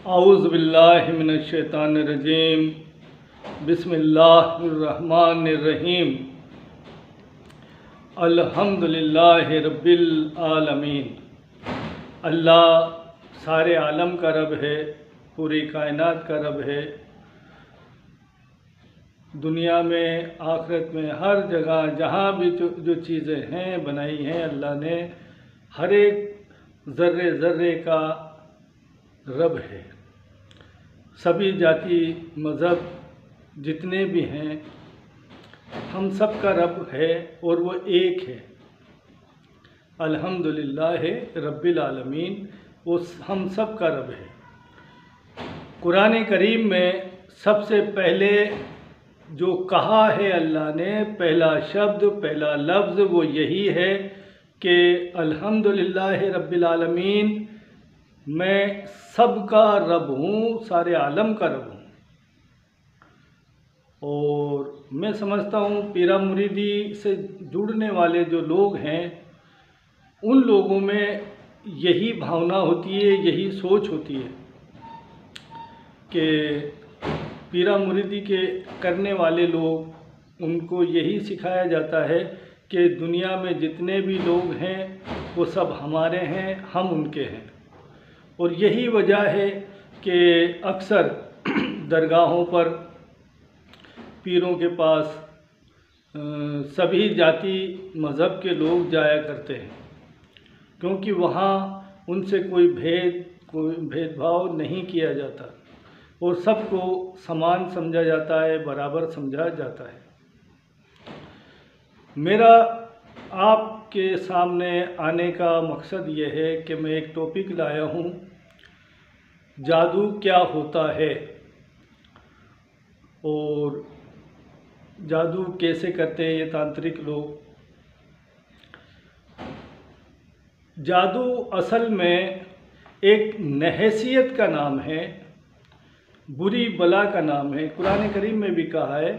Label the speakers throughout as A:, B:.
A: औज़ुबिल्लाहि मिनश्शैतानिर्रजीम बिस्मिल्लाहिर्रहमानिर्रहीम अल्हम्दुलिल्लाहि रब्बिल आलमीन। अल्लाह सारे आलम का रब है, पूरी कायनात का रब है। दुनिया में, आखिरत में, हर जगह जहाँ भी जो चीज़ें हैं बनाई हैं, अल्लाह ने हर एक ज़र्रे ज़र्रे का रब है। सभी जाति मज़हब जितने भी हैं, हम सब का रब है और वो एक है। अल्हम्दुलिल्लाह रब्बिल आलमीन, वो हम सब का रब है। कुरान करीम में सबसे पहले जो कहा है अल्लाह ने, पहला शब्द, पहला लफ्ज़ वो यही है कि अल्हम्दुलिल्लाह रब्बिल आलमीन, मैं सब का रब हूँ, सारे आलम का रब हूँ। और मैं समझता हूँ पीरा मुरीदी से जुड़ने वाले जो लोग हैं, उन लोगों में यही भावना होती है, यही सोच होती है कि पीरा मुरीदी के करने वाले लोग, उनको यही सिखाया जाता है कि दुनिया में जितने भी लोग हैं वो सब हमारे हैं, हम उनके हैं। और यही वजह है कि अक्सर दरगाहों पर, पीरों के पास सभी जाति मज़हब के लोग जाया करते हैं, क्योंकि वहाँ उनसे कोई भेदभाव नहीं किया जाता और सबको समान समझा जाता है, बराबर समझा जाता है। मेरा आपके सामने आने का मकसद ये है कि मैं एक टॉपिक लाया हूँ, जादू क्या होता है और जादू कैसे करते हैं ये तांत्रिक लोग। जादू असल में एक नहसियत का नाम है, बुरी बला का नाम है। कुरान करीम में भी कहा है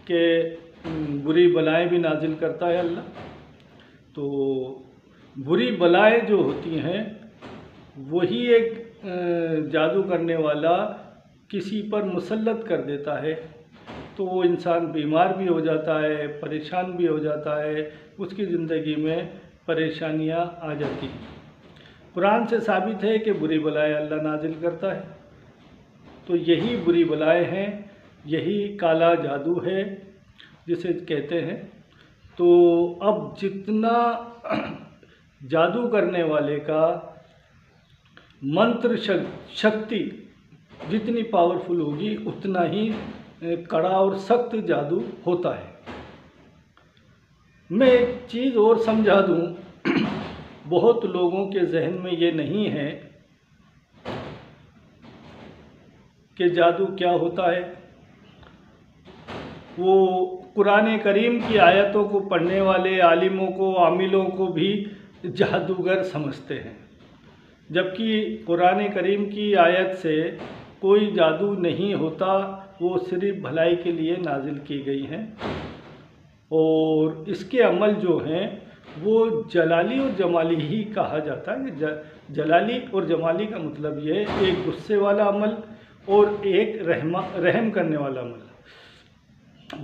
A: कि बुरी बलाएं भी नाजिल करता है अल्लाह। तो बुरी बलाएं जो होती हैं, वही एक जादू करने वाला किसी पर मुसल्लत कर देता है, तो वो इंसान बीमार भी हो जाता है, परेशान भी हो जाता है, उसकी ज़िंदगी में परेशानियां आ जाती हैं। कुरान से साबित है कि बुरी बलाएं अल्लाह नाजिल करता है। तो यही बुरी बलाएं हैं, यही काला जादू है जिसे कहते हैं। तो अब जितना जादू करने वाले का मंत्र शक्ति जितनी पावरफुल होगी, उतना ही कड़ा और सख्त जादू होता है। मैं एक चीज़ और समझा दूं, बहुत लोगों के जहन में ये नहीं है कि जादू क्या होता है। वो कुरान करीम की आयतों को पढ़ने वाले आलिमों को, आमिलों को भी जादूगर समझते हैं, जबकि कुरान करीम की आयत से कोई जादू नहीं होता, वो सिर्फ भलाई के लिए नाजिल की गई हैं। और इसके अमल जो हैं वो जलाली और जमाली ही कहा जाता है। जलाली और जमाली का मतलब ये है, एक गुस्से वाला अमल और एक रहम करने वाला अमल।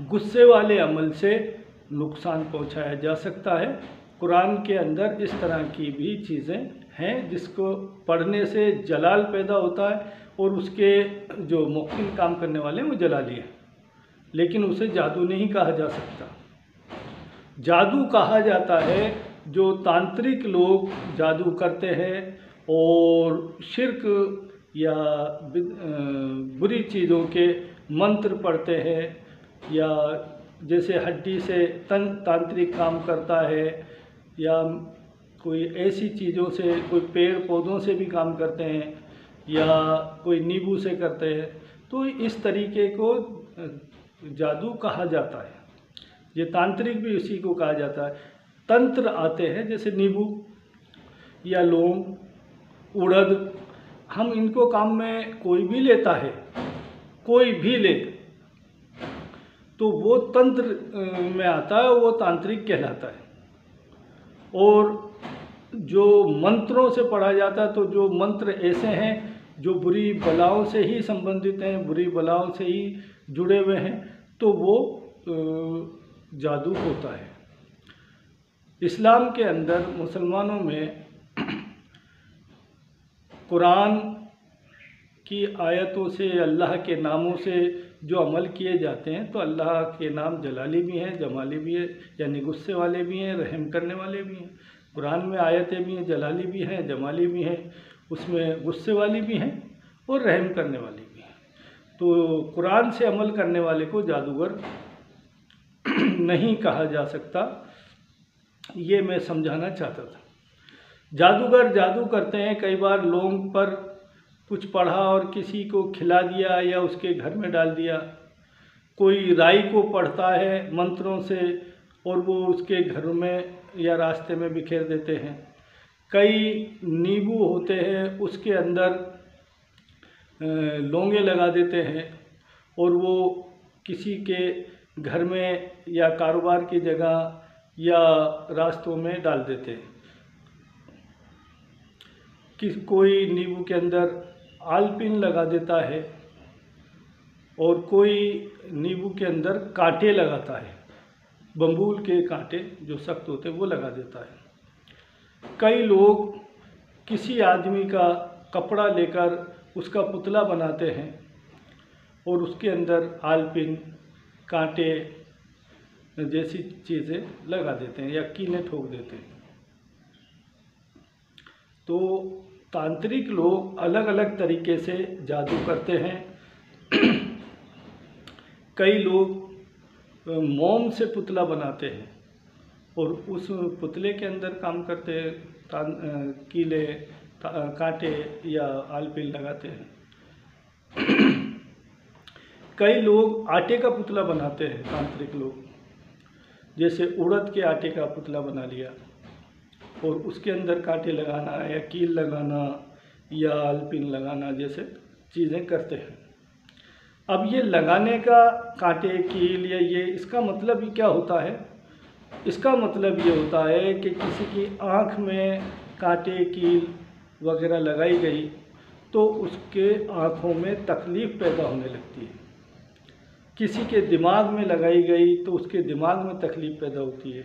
A: गुस्से वाले अमल से नुकसान पहुंचाया जा सकता है। कुरान के अंदर इस तरह की भी चीज़ें हैं जिसको पढ़ने से जलाल पैदा होता है, और उसके जो मुख्तिल काम करने वाले हैं वो जलाली हैं, लेकिन उसे जादू नहीं कहा जा सकता। जादू कहा जाता है जो तांत्रिक लोग जादू करते हैं और शिर्क या बुरी चीज़ों के मंत्र पढ़ते हैं, या जैसे हड्डी से तांत्रिक काम करता है, या कोई ऐसी चीज़ों से, कोई पेड़ पौधों से भी काम करते हैं, या कोई नींबू से करते हैं। तो इस तरीके को जादू कहा जाता है। ये तांत्रिक भी उसी को कहा जाता है। तंत्र आते हैं जैसे नींबू या लौंग, उड़द, हम इनको काम में कोई भी लेता है, कोई भी ले, तो वो तंत्र में आता है, वो तांत्रिक कहलाता है। और जो मंत्रों से पढ़ा जाता है, तो जो मंत्र ऐसे हैं जो बुरी बलाओं से ही संबंधित हैं, बुरी बलाओं से ही जुड़े हुए हैं, तो वो जादू होता है। इस्लाम के अंदर मुसलमानों में कुरान की आयतों से, अल्लाह के नामों से जो अमल किए जाते हैं, तो अल्लाह के नाम जलाली भी हैं, जमाली भी है, यानी गुस्से वाले भी हैं, रहम करने वाले भी हैं। कुरान में आयतें भी हैं, जलाली भी हैं, जमाली भी हैं, उसमें गुस्से वाली भी हैं और रहम करने वाली भी हैं। तो कुरान से अमल करने वाले को जादूगर नहीं कहा जा सकता, ये मैं समझाना चाहता था। जादूगर जादू करते हैं, कई बार लोगों पर कुछ पढ़ा और किसी को खिला दिया या उसके घर में डाल दिया। कोई राई को पढ़ता है मंत्रों से और वो उसके घर में या रास्ते में बिखेर देते हैं। कई नींबू होते हैं, उसके अंदर लौंगे लगा देते हैं और वो किसी के घर में या कारोबार की जगह या रास्तों में डाल देते हैं। कोई नींबू के अंदर आलपिन लगा देता है और कोई नींबू के अंदर कांटे लगाता है, बम्बूल के कांटे जो सख्त होते हैं वो लगा देता है। कई लोग किसी आदमी का कपड़ा लेकर उसका पुतला बनाते हैं और उसके अंदर आलपिन, कांटे जैसी चीज़ें लगा देते हैं या कीलें ठोक देते हैं। तो तांत्रिक लोग अलग अलग तरीके से जादू करते हैं। कई लोग मोम से पुतला बनाते हैं और उस पुतले के अंदर काम करते हैं, कीले, कांटे या आलपिन लगाते हैं। कई लोग आटे का पुतला बनाते हैं, तांत्रिक लोग, जैसे उड़द के आटे का पुतला बना लिया और उसके अंदर कांटे लगाना या कील लगाना या आलपिन लगाना जैसे चीज़ें करते हैं। अब ये लगाने का कांटे, कील या ये, इसका मतलब ही क्या होता है? इसका मतलब ये होता है कि किसी की आँख में कांटे, कील वगैरह लगाई गई तो उसके आँखों में तकलीफ़ पैदा होने लगती है। किसी के दिमाग में लगाई गई तो उसके दिमाग में तकलीफ़ पैदा होती है।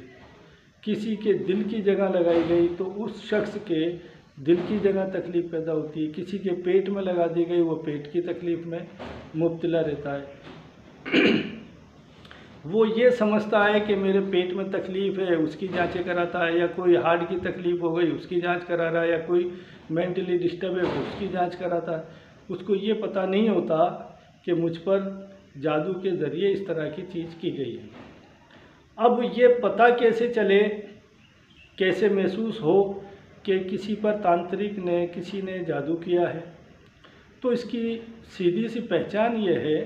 A: किसी के दिल की जगह लगाई गई तो उस शख्स के दिल की जगह तकलीफ़ पैदा होती है। किसी के पेट में लगा दी गई, वो पेट की तकलीफ़ में मुब्तला रहता है। वो ये समझता है कि मेरे पेट में तकलीफ़ है, उसकी जांचें कराता है, या कोई हार्ट की तकलीफ़ हो गई उसकी जांच करा रहा है, या कोई मेंटली डिस्टर्ब है उसकी जांच कराता है। उसको ये पता नहीं होता कि मुझ पर जादू के ज़रिए इस तरह की चीज़ की गई है। अब ये पता कैसे चले, कैसे महसूस हो कि किसी पर तांत्रिक ने, किसी ने जादू किया है? तो इसकी सीधी सी पहचान ये है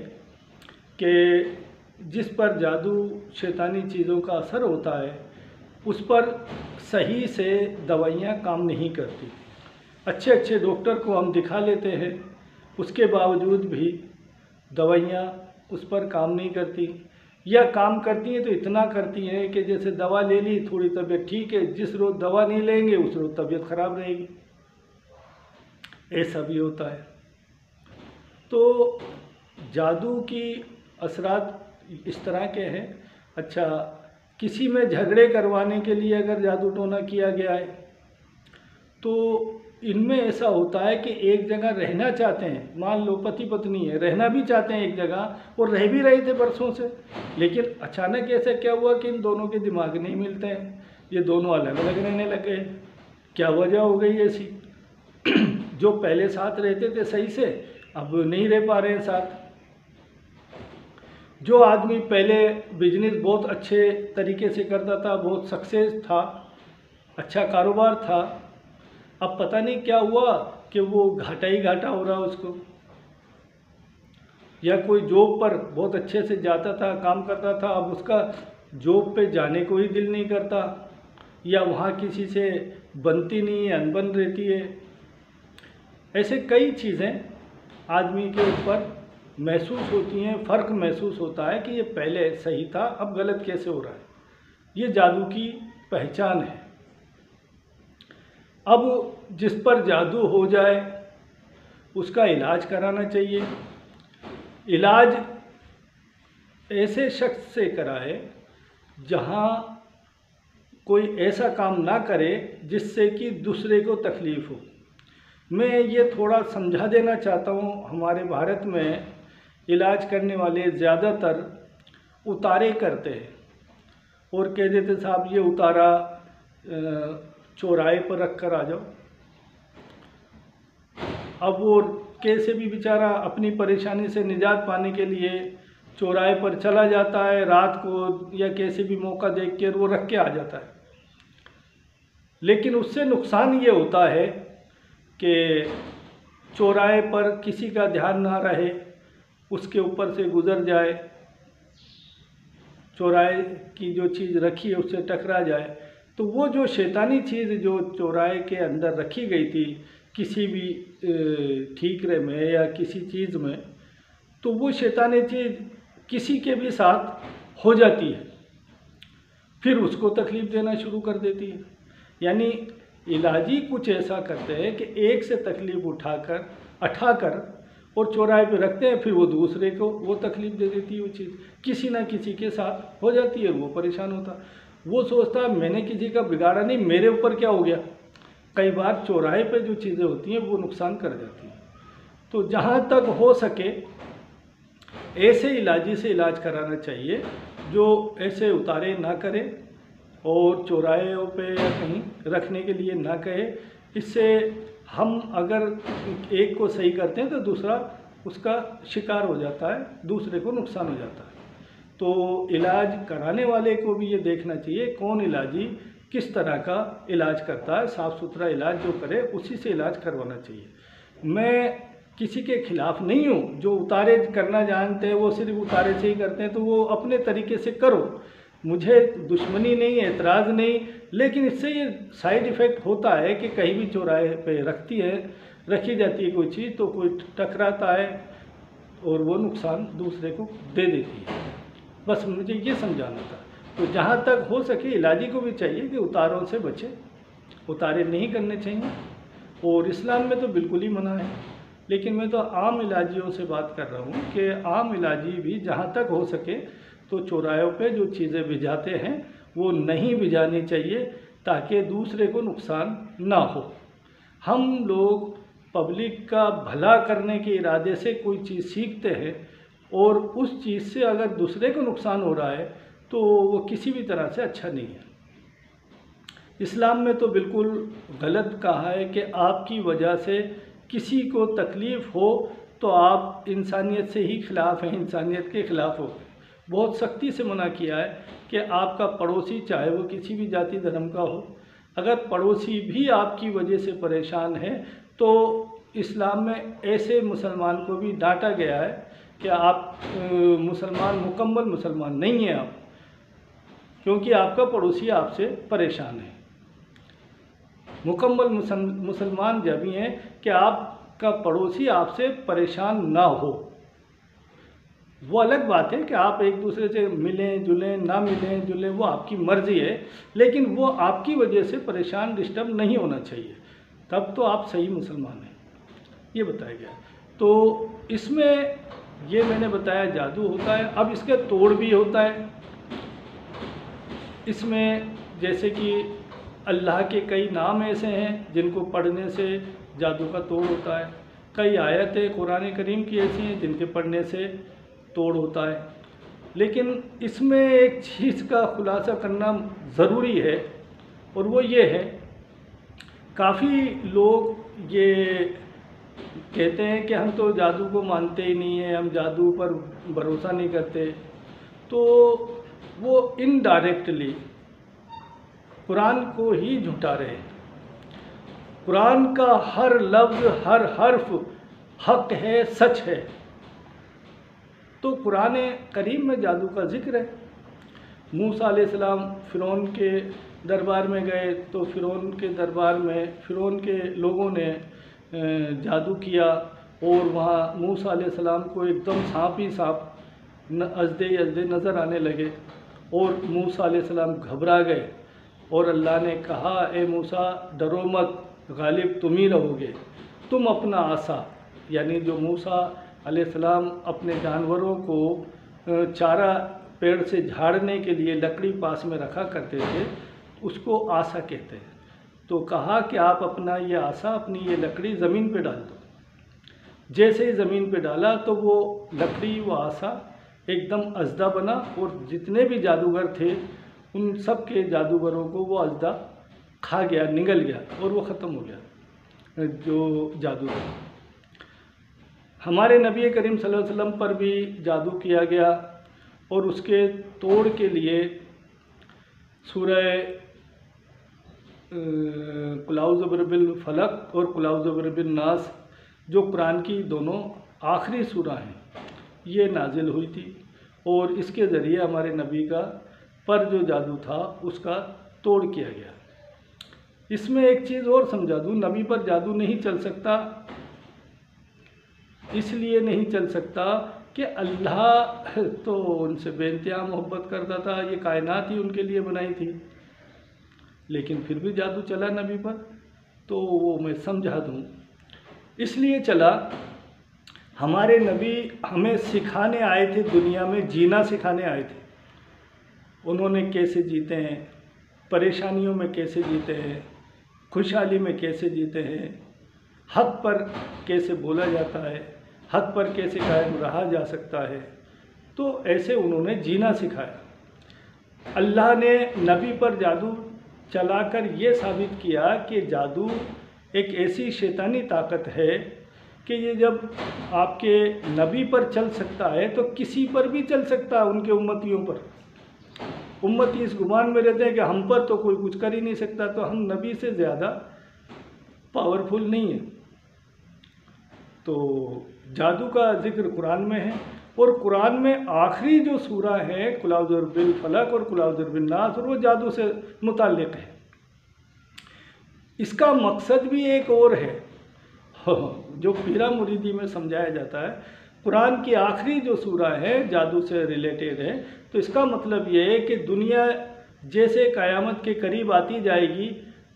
A: कि जिस पर जादू, शैतानी चीज़ों का असर होता है, उस पर सही से दवाइयाँ काम नहीं करती। अच्छे अच्छे डॉक्टर को हम दिखा लेते हैं, उसके बावजूद भी दवाइयाँ उस पर काम नहीं करती, या काम करती हैं तो इतना करती हैं कि जैसे दवा ले ली, थोड़ी तबीयत ठीक है, जिस रोज़ दवा नहीं लेंगे उस रोज़ तबीयत ख़राब रहेगी। ऐसा भी होता है। तो जादू की असरात इस तरह के हैं। अच्छा, किसी में झगड़े करवाने के लिए अगर जादू टोना किया गया है तो इनमें ऐसा होता है कि एक जगह रहना चाहते हैं, मान लो पति पत्नी है, रहना भी चाहते हैं एक जगह और रह भी रहे थे बरसों से, लेकिन अचानक ऐसा क्या हुआ कि इन दोनों के दिमाग नहीं मिलते हैं, ये दोनों अलग अलग रहने लगे। क्या वजह हो गई ऐसी? जो पहले साथ रहते थे सही से, अब नहीं रह पा रहे हैं साथ। जो आदमी पहले बिजनेस बहुत अच्छे तरीके से करता था, बहुत सक्सेस था, अच्छा कारोबार था, अब पता नहीं क्या हुआ कि वो घाटा ही घाटा हो रहा उसको। या कोई जॉब पर बहुत अच्छे से जाता था, काम करता था, अब उसका जॉब पे जाने को ही दिल नहीं करता, या वहाँ किसी से बनती नहीं है, अनबन रहती है। ऐसे कई चीज़ें आदमी के ऊपर महसूस होती हैं, फ़र्क महसूस होता है कि ये पहले सही था, अब गलत कैसे हो रहा है। ये जादू की पहचान है। अब जिस पर जादू हो जाए उसका इलाज कराना चाहिए। इलाज ऐसे शख्स से कराए जहाँ कोई ऐसा काम ना करे जिससे कि दूसरे को तकलीफ़ हो। मैं ये थोड़ा समझा देना चाहता हूँ, हमारे भारत में इलाज करने वाले ज़्यादातर उतारे करते हैं और कह देते साहब ये उतारा चौराहे पर रख कर आ जाओ। अब वो कैसे भी बेचारा अपनी परेशानी से निजात पाने के लिए चौराहे पर चला जाता है रात को या कैसे भी मौका देख कर वो रख के आ जाता है। लेकिन उससे नुकसान ये होता है कि चौराहे पर किसी का ध्यान ना रहे, उसके ऊपर से गुज़र जाए, चौराहे की जो चीज़ रखी है उससे टकरा जाए, तो वो जो शैतानी चीज़ जो चौराहे के अंदर रखी गई थी किसी भी ठीकरे में या किसी चीज़ में, तो वो शैतानी चीज़ किसी के भी साथ हो जाती है, फिर उसको तकलीफ़ देना शुरू कर देती है। यानी इलाजी कुछ ऐसा करते हैं कि एक से तकलीफ़ उठाकर और चौराहे पे रखते हैं, फिर वो दूसरे को वो तकलीफ़ दे देती है। वो चीज़ किसी ना किसी के साथ हो जाती है, वो परेशान होता, वो सोचता मैंने किसी का बिगाड़ा नहीं, मेरे ऊपर क्या हो गया। कई बार चौराहे पे जो चीज़ें होती हैं वो नुकसान कर जाती हैं। तो जहाँ तक हो सके ऐसे इलाजी से इलाज कराना चाहिए जो ऐसे उतारे ना करे और चौराहे पे या कहीं रखने के लिए ना कहे। इससे हम अगर एक को सही करते हैं तो दूसरा उसका शिकार हो जाता है, दूसरे को नुकसान हो जाता है। तो इलाज कराने वाले को भी ये देखना चाहिए कौन इलाजी किस तरह का इलाज करता है, साफ़ सुथरा इलाज जो करे उसी से इलाज करवाना चाहिए। मैं किसी के खिलाफ़ नहीं हूँ, जो उतारे करना जानते हैं वो सिर्फ उतारे से ही करते हैं, तो वो अपने तरीके से करो, मुझे दुश्मनी नहीं, एतराज़ नहीं। लेकिन इससे ये साइड इफ़ेक्ट होता है कि कहीं भी चौराहे पे रखी जाती है कोई चीज़, तो कोई टकराता है और वो नुकसान दूसरे को दे देती है। बस मुझे ये समझाना था। तो जहाँ तक हो सके इलाजी को भी चाहिए कि उतारों से बचे, उतारे नहीं करने चाहिए। और इस्लाम में तो बिल्कुल ही मना है, लेकिन मैं तो आम इलाजियों से बात कर रहा हूँ कि आम इलाजी भी जहाँ तक हो सके तो चौराहों पे जो चीज़ें भिजाते हैं वो नहीं भिजानी चाहिए ताकि दूसरे को नुकसान ना हो। हम लोग पब्लिक का भला करने के इरादे से कोई चीज़ सीखते हैं और उस चीज़ से अगर दूसरे को नुकसान हो रहा है तो वो किसी भी तरह से अच्छा नहीं है। इस्लाम में तो बिल्कुल गलत कहा है कि आपकी वजह से किसी को तकलीफ़ हो तो आप इंसानियत से ही खिलाफ़ हैं, इंसानियत के ख़िलाफ़ हो। बहुत सख्ती से मना किया है कि आपका पड़ोसी चाहे वो किसी भी जाति धर्म का हो, अगर पड़ोसी भी आपकी वजह से परेशान है तो इस्लाम में ऐसे मुसलमान को भी डांटा गया है कि आप मुकम्मल मुसलमान नहीं हैं आप, क्योंकि आपका पड़ोसी आपसे परेशान है। मुकम्मल मुसलमान जब ही हैं कि आपका पड़ोसी आपसे परेशान ना हो। वो अलग बात है कि आप एक दूसरे से मिलें जुलें, ना मिलें जुलें, वो आपकी मर्ज़ी है, लेकिन वो आपकी वजह से परेशान डिस्टर्ब नहीं होना चाहिए, तब तो आप सही मुसलमान हैं, ये बताया गया। तो इसमें ये मैंने बताया जादू होता है। अब इसके तोड़ भी होता है। इसमें जैसे कि अल्लाह के कई नाम ऐसे हैं जिनको पढ़ने से जादू का तोड़ होता है, कई आयतें कुरान करीम की ऐसी हैं जिनके पढ़ने से तोड़ होता है। लेकिन इसमें एक चीज़ का खुलासा करना ज़रूरी है और वो ये है, काफ़ी लोग ये कहते हैं कि हम तो जादू को मानते ही नहीं हैं, हम जादू पर भरोसा नहीं करते, तो वो इनडायरेक्टली कुरान को ही झुठा रहे हैं। कुरान का हर लफ्ज़ हर हर्फ हक है, सच है। तो कुरान करीम में जादू का जिक्र है। मूसा अलैहिस्सलाम फ़िरौन के दरबार में गए तो फ़िरौन के दरबार में फ़िरौन के लोगों ने जादू किया और वहाँ मूसा अलैहिस्सलाम को एकदम सांप ही सांप अजदे नज़र आने लगे और मूसा अलैहिस्सलाम घबरा गए और अल्लाह ने कहा, ए मूसा डरो मत, गालिब तुम ही रहोगे, तुम अपना आसा यानी जो मूसा अलैहिस्सलाम अपने जानवरों को चारा पेड़ से झाड़ने के लिए लकड़ी पास में रखा करते थे, उसको आसा कहते हैं। तो कहा कि आप अपना ये आसा, अपनी ये लकड़ी ज़मीन पे डाल दो। जैसे ही ज़मीन पे डाला तो वो लकड़ी, वो आसा एकदम अजदा बना और जितने भी जादूगर थे उन सब के जादूगरों को वो अजदा खा गया, निगल गया और वो ख़त्म हो गया जो जादू था। हमारे नबी करीम सल्लल्लाहु अलैहि वसल्लम पर भी जादू किया गया और उसके तोड़ के लिए सूरह कुल औज़ु बिरब्बिल फलक और कुल औज़ु बिरब्बिन नास, जो कुरान की दोनों आखिरी सूरा हैं, ये नाजिल हुई थी और इसके ज़रिए हमारे नबी का पर जो जादू था उसका तोड़ किया गया। इसमें एक चीज़ और समझा दूँ, नबी पर जादू नहीं चल सकता, इसलिए नहीं चल सकता कि अल्लाह तो उनसे बेइंतहा मोहब्बत करता था, ये कायनात ही उनके लिए बनाई थी, लेकिन फिर भी जादू चला नबी पर। तो वो मैं समझा दूँ, इसलिए चला, हमारे नबी हमें सिखाने आए थे, दुनिया में जीना सिखाने आए थे। उन्होंने कैसे जीते हैं, परेशानियों में कैसे जीते हैं, खुशहाली में कैसे जीते हैं, हक पर कैसे बोला जाता है, हक पर कैसे कायम रहा जा सकता है। तो ऐसे उन्होंने जीना सिखाया। अल्लाह ने नबी पर जादू चलाकर ये साबित किया कि जादू एक ऐसी शैतानी ताकत है कि ये जब आपके नबी पर चल सकता है तो किसी पर भी चल सकता है, उनके उम्मतियों पर। उम्मती इस गुमान में रहते हैं कि हम पर तो कोई कुछ कर ही नहीं सकता, तो हम नबी से ज़्यादा पावरफुल नहीं है। तो जादू का जिक्र कुरान में है और कुरान में आखिरी जो सूरा है कुल औज़ु बिरब्बिल फलक और कुल औज़ु बिरब्बिन नास, और वो जादू से मुताल्लिक़ है। इसका मकसद भी एक और है जो पीरा मुरीदी में समझाया जाता है। कुरान की आखिरी जो सूरा है जादू से रिलेटेड है, तो इसका मतलब ये है कि दुनिया जैसे क़यामत के करीब आती जाएगी,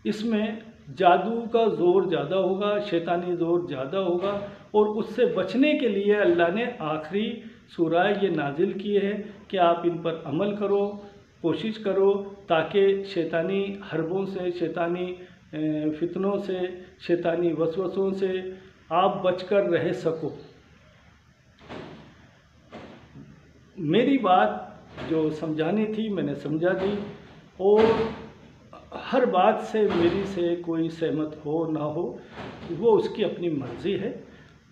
A: इसमें जादू का ज़ोर ज़्यादा होगा, शैतानी ज़ोर ज़्यादा होगा, और उससे बचने के लिए अल्लाह ने आखिरी सूरा ये नाजिल की है कि आप इन पर अमल करो, कोशिश करो, ताकि शैतानी हरबों से, शैतानी फितनों से, शैतानी वसवसों से आप बचकर रह सको। मेरी बात जो समझानी थी मैंने समझा दी, और हर बात से मेरी से कोई सहमत हो ना हो वो उसकी अपनी मर्ज़ी है।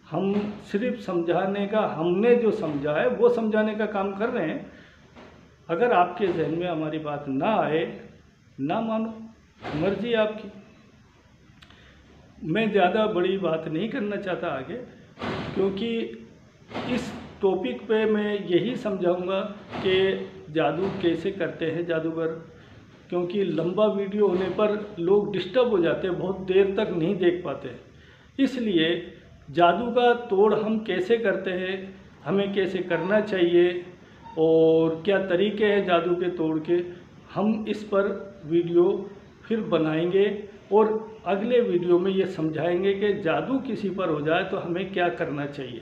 A: हम सिर्फ समझाने का, हमने जो समझा है वो समझाने का काम कर रहे हैं। अगर आपके जहन में हमारी बात ना आए, ना मानो, मर्ज़ी आपकी। मैं ज़्यादा बड़ी बात नहीं करना चाहता आगे, क्योंकि इस टॉपिक पे मैं यही समझाऊंगा कि जादू कैसे करते हैं जादूगर, क्योंकि लंबा वीडियो होने पर लोग डिस्टर्ब हो जाते हैं, बहुत देर तक नहीं देख पाते। इसलिए जादू का तोड़ हम कैसे करते हैं, हमें कैसे करना चाहिए और क्या तरीके हैं जादू के तोड़ के, हम इस पर वीडियो फिर बनाएंगे और अगले वीडियो में ये समझाएंगे कि जादू किसी पर हो जाए तो हमें क्या करना चाहिए,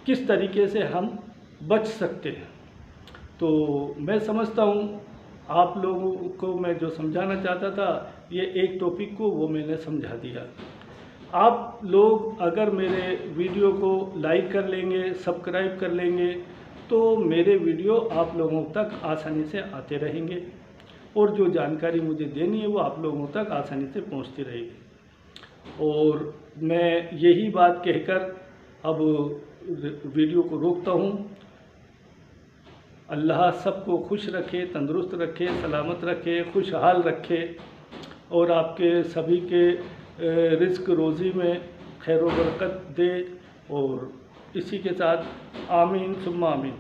A: किस तरीके से हम बच सकते हैं। तो मैं समझता हूँ आप लोगों को मैं जो समझाना चाहता था, ये एक टॉपिक को वो मैंने समझा दिया। आप लोग अगर मेरे वीडियो को लाइक कर लेंगे, सब्सक्राइब कर लेंगे, तो मेरे वीडियो आप लोगों तक आसानी से आते रहेंगे और जो जानकारी मुझे देनी है वो आप लोगों तक आसानी से पहुंचती रहेगी। और मैं यही बात कहकर अब वीडियो को रोकता हूं। अल्लाह सबको खुश रखे, तंदुरुस्त रखे, सलामत रखे, खुशहाल रखे और आपके सभी के रिज़्क रोज़ी में खैर व बरकत दे। और इसी के साथ आमीन सुम्मा आमीन।